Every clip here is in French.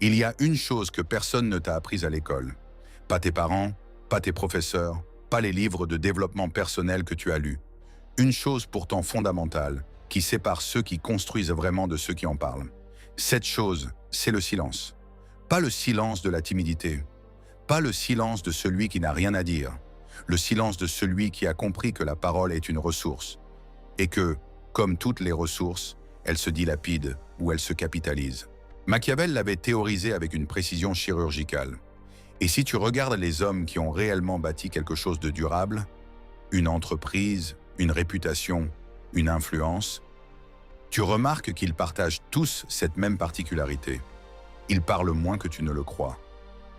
Il y a une chose que personne ne t'a apprise à l'école. Pas tes parents, pas tes professeurs, pas les livres de développement personnel que tu as lus. Une chose pourtant fondamentale, qui sépare ceux qui construisent vraiment de ceux qui en parlent. Cette chose, c'est le silence. Pas le silence de la timidité, pas le silence de celui qui n'a rien à dire, le silence de celui qui a compris que la parole est une ressource, et que, comme toutes les ressources, elle se dilapide ou elle se capitalise. Machiavel l'avait théorisé avec une précision chirurgicale. Et si tu regardes les hommes qui ont réellement bâti quelque chose de durable, une entreprise, une réputation, une influence, tu remarques qu'ils partagent tous cette même particularité. Ils parlent moins que tu ne le crois.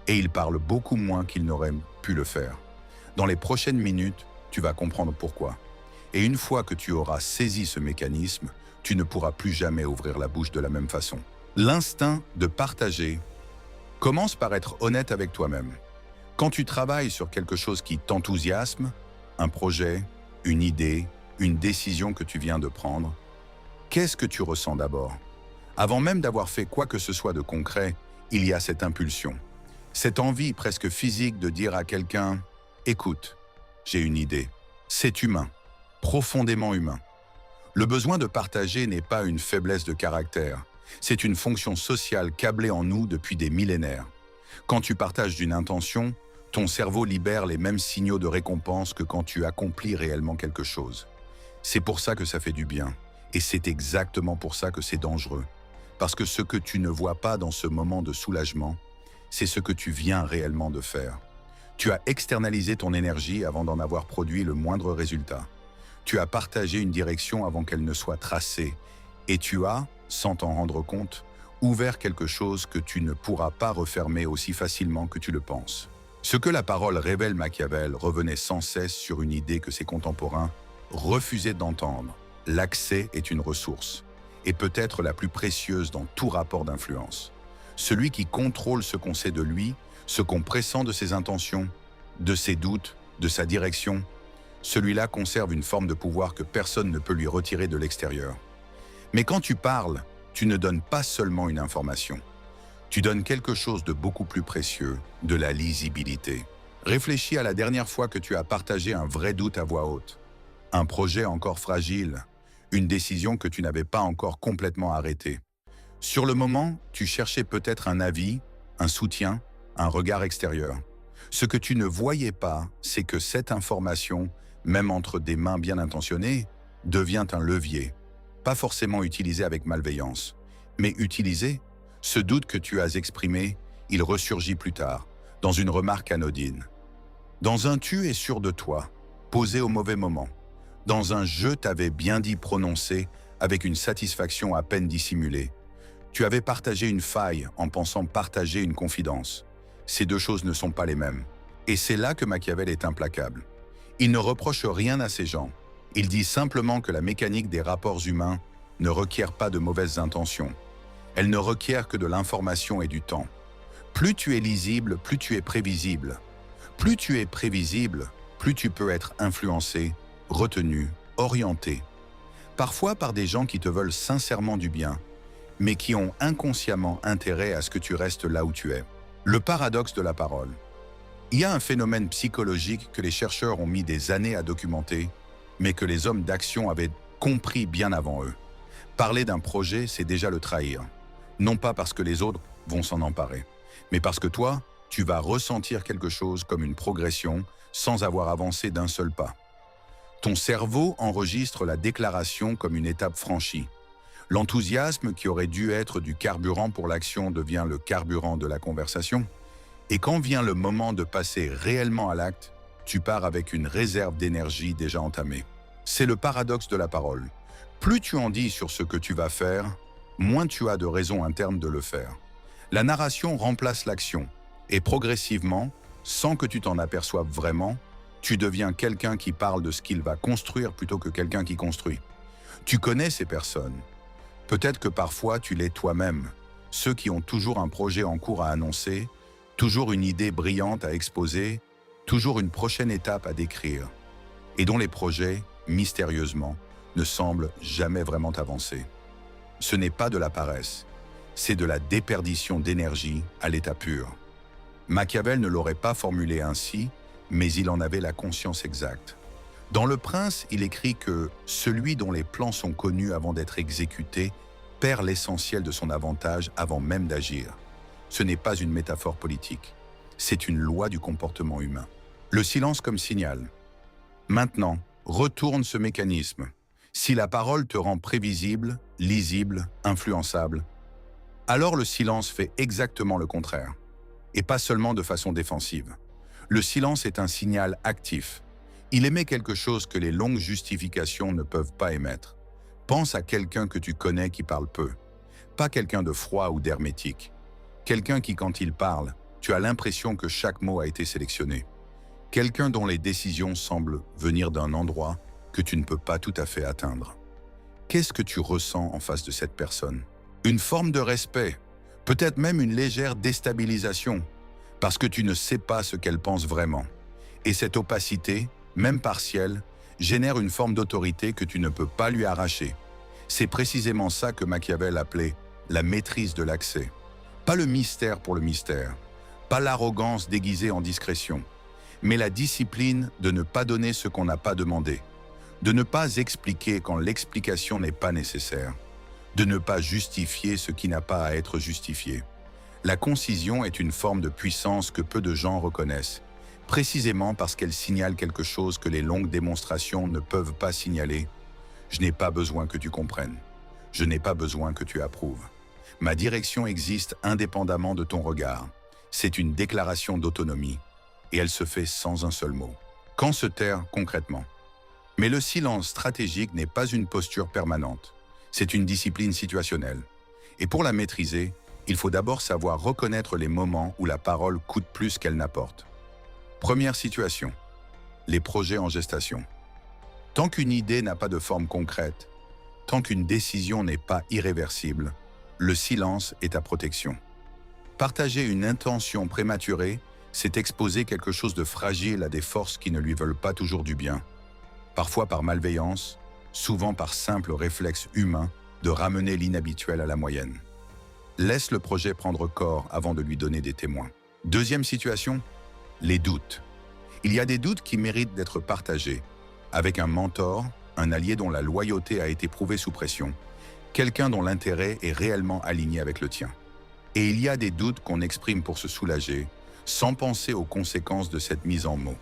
Et ils parlent beaucoup moins qu'ils n'auraient pu le faire. Dans les prochaines minutes, tu vas comprendre pourquoi. Et une fois que tu auras saisi ce mécanisme, tu ne pourras plus jamais ouvrir la bouche de la même façon. L'instinct de partager commence par être honnête avec toi-même. Quand tu travailles sur quelque chose qui t'enthousiasme, un projet, une idée, une décision que tu viens de prendre, qu'est-ce que tu ressens d'abord? Avant même d'avoir fait quoi que ce soit de concret, il y a cette impulsion, cette envie presque physique de dire à quelqu'un « Écoute, j'ai une idée ». C'est humain, profondément humain. Le besoin de partager n'est pas une faiblesse de caractère, c'est une fonction sociale câblée en nous depuis des millénaires. Quand tu partages d'une intention, ton cerveau libère les mêmes signaux de récompense que quand tu accomplis réellement quelque chose. C'est pour ça que ça fait du bien, et c'est exactement pour ça que c'est dangereux. Parce que ce que tu ne vois pas dans ce moment de soulagement, c'est ce que tu viens réellement de faire. Tu as externalisé ton énergie avant d'en avoir produit le moindre résultat. Tu as partagé une direction avant qu'elle ne soit tracée, et tu as, sans t'en rendre compte, ouvert quelque chose que tu ne pourras pas refermer aussi facilement que tu le penses. Ce que la parole révèle Machiavel revenait sans cesse sur une idée que ses contemporains refusaient d'entendre. L'accès est une ressource, et peut-être la plus précieuse dans tout rapport d'influence. Celui qui contrôle ce qu'on sait de lui, ce qu'on pressent de ses intentions, de ses doutes, de sa direction, celui-là conserve une forme de pouvoir que personne ne peut lui retirer de l'extérieur. Mais quand tu parles, tu ne donnes pas seulement une information. Tu donnes quelque chose de beaucoup plus précieux, de la lisibilité. Réfléchis à la dernière fois que tu as partagé un vrai doute à voix haute. Un projet encore fragile, une décision que tu n'avais pas encore complètement arrêtée. Sur le moment, tu cherchais peut-être un avis, un soutien, un regard extérieur. Ce que tu ne voyais pas, c'est que cette information, même entre des mains bien intentionnées, devient un levier. Pas forcément utilisé avec malveillance, mais utilisé. Ce doute que tu as exprimé, il ressurgit plus tard, dans une remarque anodine. Dans un « tu es sûr de toi », posé au mauvais moment. Dans un « je t'avais bien dit » prononcé avec une satisfaction à peine dissimulée. Tu avais partagé une faille en pensant partager une confidence. Ces deux choses ne sont pas les mêmes. Et c'est là que Machiavel est implacable. Il ne reproche rien à ces gens. Il dit simplement que la mécanique des rapports humains ne requiert pas de mauvaises intentions. Elle ne requiert que de l'information et du temps. Plus tu es lisible, plus tu es prévisible. Plus tu es prévisible, plus tu peux être influencé, retenu, orienté. Parfois par des gens qui te veulent sincèrement du bien, mais qui ont inconsciemment intérêt à ce que tu restes là où tu es. Le paradoxe de la parole. Il y a un phénomène psychologique que les chercheurs ont mis des années à documenter, mais que les hommes d'action avaient compris bien avant eux. Parler d'un projet, c'est déjà le trahir. Non pas parce que les autres vont s'en emparer, mais parce que toi, tu vas ressentir quelque chose comme une progression sans avoir avancé d'un seul pas. Ton cerveau enregistre la déclaration comme une étape franchie. L'enthousiasme qui aurait dû être du carburant pour l'action devient le carburant de la conversation. Et quand vient le moment de passer réellement à l'acte, tu pars avec une réserve d'énergie déjà entamée. C'est le paradoxe de la parole. Plus tu en dis sur ce que tu vas faire, moins tu as de raisons internes de le faire. La narration remplace l'action, et progressivement, sans que tu t'en aperçoives vraiment, tu deviens quelqu'un qui parle de ce qu'il va construire plutôt que quelqu'un qui construit. Tu connais ces personnes. Peut-être que parfois tu l'es toi-même, ceux qui ont toujours un projet en cours à annoncer, toujours une idée brillante à exposer, toujours une prochaine étape à décrire, et dont les projets, mystérieusement, ne semblent jamais vraiment avancer. Ce n'est pas de la paresse. C'est de la déperdition d'énergie à l'état pur. Machiavel ne l'aurait pas formulé ainsi, mais il en avait la conscience exacte. Dans Le Prince, il écrit que « celui dont les plans sont connus avant d'être exécutés perd l'essentiel de son avantage avant même d'agir ». Ce n'est pas une métaphore politique, c'est une loi du comportement humain. Le silence comme signal. Maintenant, retourne ce mécanisme. Si la parole te rend prévisible, lisible, influençable, alors le silence fait exactement le contraire. Et pas seulement de façon défensive. Le silence est un signal actif. Il émet quelque chose que les longues justifications ne peuvent pas émettre. Pense à quelqu'un que tu connais qui parle peu. Pas quelqu'un de froid ou d'hermétique. Quelqu'un qui, quand il parle, tu as l'impression que chaque mot a été sélectionné. Quelqu'un dont les décisions semblent venir d'un endroit que tu ne peux pas tout à fait atteindre. Qu'est-ce que tu ressens en face de cette personne? Une forme de respect, peut-être même une légère déstabilisation, parce que tu ne sais pas ce qu'elle pense vraiment. Et cette opacité, même partielle, génère une forme d'autorité que tu ne peux pas lui arracher. C'est précisément ça que Machiavel appelait la maîtrise de l'accès. Pas le mystère pour le mystère, pas l'arrogance déguisée en discrétion, mais la discipline de ne pas donner ce qu'on n'a pas demandé, de ne pas expliquer quand l'explication n'est pas nécessaire, de ne pas justifier ce qui n'a pas à être justifié. La concision est une forme de puissance que peu de gens reconnaissent, précisément parce qu'elle signale quelque chose que les longues démonstrations ne peuvent pas signaler. Je n'ai pas besoin que tu comprennes. Je n'ai pas besoin que tu approuves. Ma direction existe indépendamment de ton regard. C'est une déclaration d'autonomie, et elle se fait sans un seul mot. Quand se taire concrètement? Mais le silence stratégique n'est pas une posture permanente. C'est une discipline situationnelle. Et pour la maîtriser, il faut d'abord savoir reconnaître les moments où la parole coûte plus qu'elle n'apporte. Première situation, les projets en gestation. Tant qu'une idée n'a pas de forme concrète, tant qu'une décision n'est pas irréversible, le silence est ta protection. Partager une intention prématurée, c'est exposer quelque chose de fragile à des forces qui ne lui veulent pas toujours du bien. Parfois par malveillance, souvent par simple réflexe humain de ramener l'inhabituel à la moyenne. Laisse le projet prendre corps avant de lui donner des témoins. Deuxième situation, les doutes. Il y a des doutes qui méritent d'être partagés, avec un mentor, un allié dont la loyauté a été prouvée sous pression, quelqu'un dont l'intérêt est réellement aligné avec le tien. Et il y a des doutes qu'on exprime pour se soulager, sans penser aux conséquences de cette mise en mots.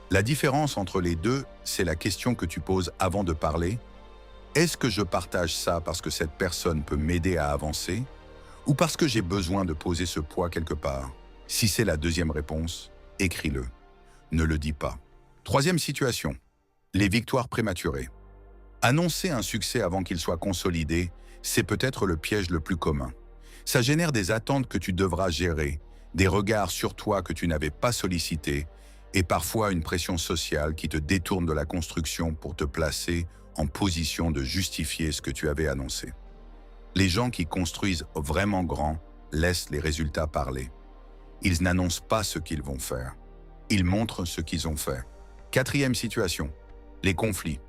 La différence entre les deux, c'est la question que tu poses avant de parler. Est-ce que je partage ça parce que cette personne peut m'aider à avancer, ou parce que j'ai besoin de poser ce poids quelque part? Si c'est la deuxième réponse, écris-le. Ne le dis pas. Troisième situation, les victoires prématurées. Annoncer un succès avant qu'il soit consolidé, c'est peut-être le piège le plus commun. Ça génère des attentes que tu devras gérer, des regards sur toi que tu n'avais pas sollicités, et parfois une pression sociale qui te détourne de la construction pour te placer en position de justifier ce que tu avais annoncé. Les gens qui construisent vraiment grand laissent les résultats parler. Ils n'annoncent pas ce qu'ils vont faire. Ils montrent ce qu'ils ont fait. Quatrième situation, les conflits.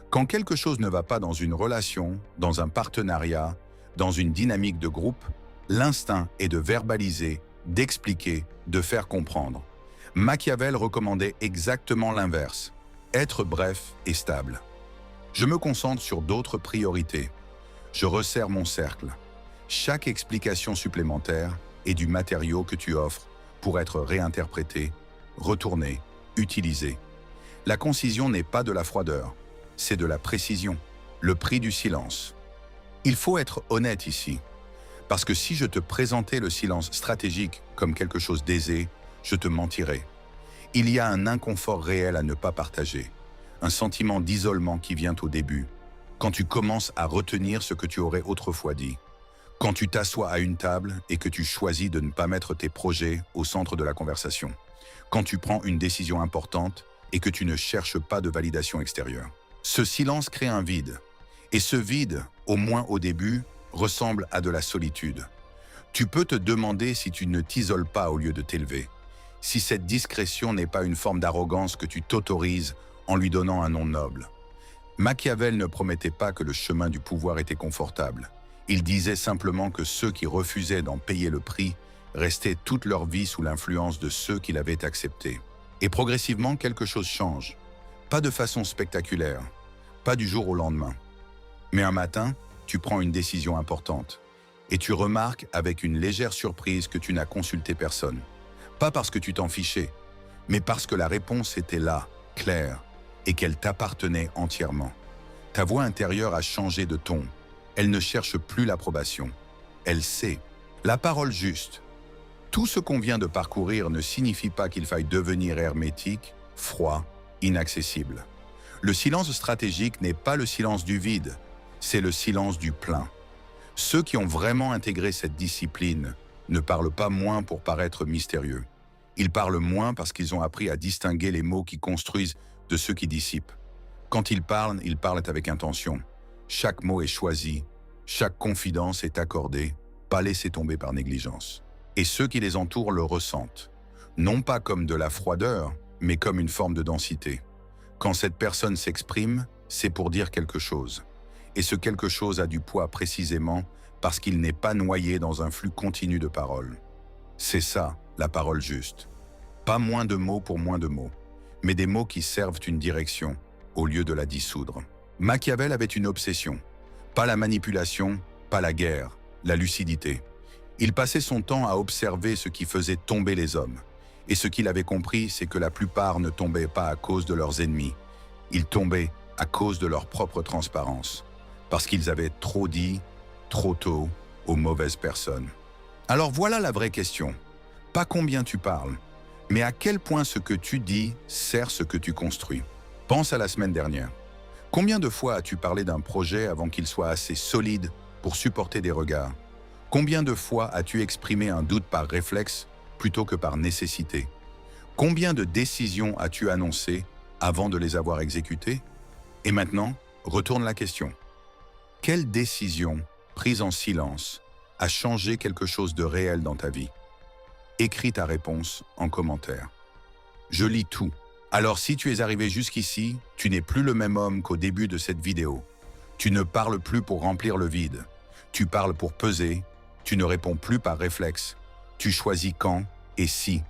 Quand quelque chose ne va pas dans une relation, dans un partenariat, dans une dynamique de groupe, l'instinct est de verbaliser, d'expliquer, de faire comprendre. Machiavel recommandait exactement l'inverse, être bref et stable. Je me concentre sur d'autres priorités. Je resserre mon cercle. Chaque explication supplémentaire est du matériau que tu offres pour être réinterprété, retourné, utilisé. La concision n'est pas de la froideur, c'est de la précision, le prix du silence. Il faut être honnête ici, parce que si je te présentais le silence stratégique comme quelque chose d'aisé, je te mentirais. Il y a un inconfort réel à ne pas partager, un sentiment d'isolement qui vient au début, quand tu commences à retenir ce que tu aurais autrefois dit, quand tu t'assois à une table et que tu choisis de ne pas mettre tes projets au centre de la conversation, quand tu prends une décision importante et que tu ne cherches pas de validation extérieure. Ce silence crée un vide, et ce vide, au moins au début, ressemble à de la solitude. Tu peux te demander si tu ne t'isoles pas au lieu de t'élever, si cette discrétion n'est pas une forme d'arrogance que tu t'autorises en lui donnant un nom noble. Machiavel ne promettait pas que le chemin du pouvoir était confortable. Il disait simplement que ceux qui refusaient d'en payer le prix restaient toute leur vie sous l'influence de ceux qui l'avaient accepté. Et progressivement, quelque chose change. Pas de façon spectaculaire, pas du jour au lendemain. Mais un matin, tu prends une décision importante. Et tu remarques avec une légère surprise que tu n'as consulté personne. Pas parce que tu t'en fichais, mais parce que la réponse était là, claire, et qu'elle t'appartenait entièrement. Ta voix intérieure a changé de ton. Elle ne cherche plus l'approbation. Elle sait. La parole juste. Tout ce qu'on vient de parcourir ne signifie pas qu'il faille devenir hermétique, froid, inaccessible. Le silence stratégique n'est pas le silence du vide, c'est le silence du plein. Ceux qui ont vraiment intégré cette discipline ne parlent pas moins pour paraître mystérieux. Ils parlent moins parce qu'ils ont appris à distinguer les mots qui construisent de ceux qui dissipent. Quand ils parlent avec intention. Chaque mot est choisi, chaque confidence est accordée, pas laissée tomber par négligence. Et ceux qui les entourent le ressentent. Non pas comme de la froideur, mais comme une forme de densité. Quand cette personne s'exprime, c'est pour dire quelque chose. Et ce quelque chose a du poids précisément parce qu'il n'est pas noyé dans un flux continu de paroles. C'est ça, la parole juste. Pas moins de mots pour moins de mots, mais des mots qui servent une direction au lieu de la dissoudre. Machiavel avait une obsession. Pas la manipulation, pas la guerre, la lucidité. Il passait son temps à observer ce qui faisait tomber les hommes. Et ce qu'il avait compris, c'est que la plupart ne tombaient pas à cause de leurs ennemis. Ils tombaient à cause de leur propre transparence. Parce qu'ils avaient trop dit, trop tôt, aux mauvaises personnes. Alors voilà la vraie question. Pas combien tu parles, mais à quel point ce que tu dis sert ce que tu construis. Pense à la semaine dernière. Combien de fois as-tu parlé d'un projet avant qu'il soit assez solide pour supporter des regards? Combien de fois as-tu exprimé un doute par réflexe plutôt que par nécessité? Combien de décisions as-tu annoncées avant de les avoir exécutées? Et maintenant, retourne la question. Quelle décision, prise en silence, a changé quelque chose de réel dans ta vie? Écris ta réponse en commentaire. Je lis tout. Alors si tu es arrivé jusqu'ici, tu n'es plus le même homme qu'au début de cette vidéo. Tu ne parles plus pour remplir le vide. Tu parles pour peser. Tu ne réponds plus par réflexe. Tu choisis quand et si.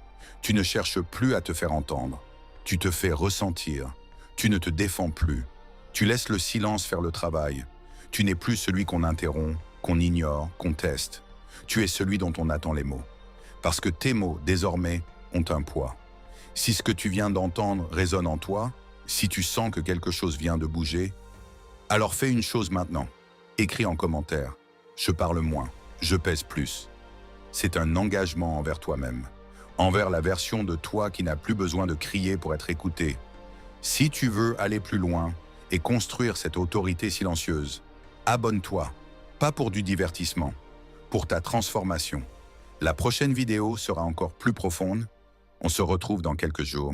Tu ne cherches plus à te faire entendre. Tu te fais ressentir. Tu ne te défends plus. Tu laisses le silence faire le travail. Tu n'es plus celui qu'on interrompt, qu'on ignore, qu'on teste. Tu es celui dont on attend les mots. Parce que tes mots, désormais, ont un poids. Si ce que tu viens d'entendre résonne en toi, si tu sens que quelque chose vient de bouger, alors fais une chose maintenant. Écris en commentaire. Je parle moins, je pèse plus. C'est un engagement envers toi-même, envers la version de toi qui n'a plus besoin de crier pour être écoutée. Si tu veux aller plus loin et construire cette autorité silencieuse, abonne-toi, pas pour du divertissement, pour ta transformation. La prochaine vidéo sera encore plus profonde. On se retrouve dans quelques jours.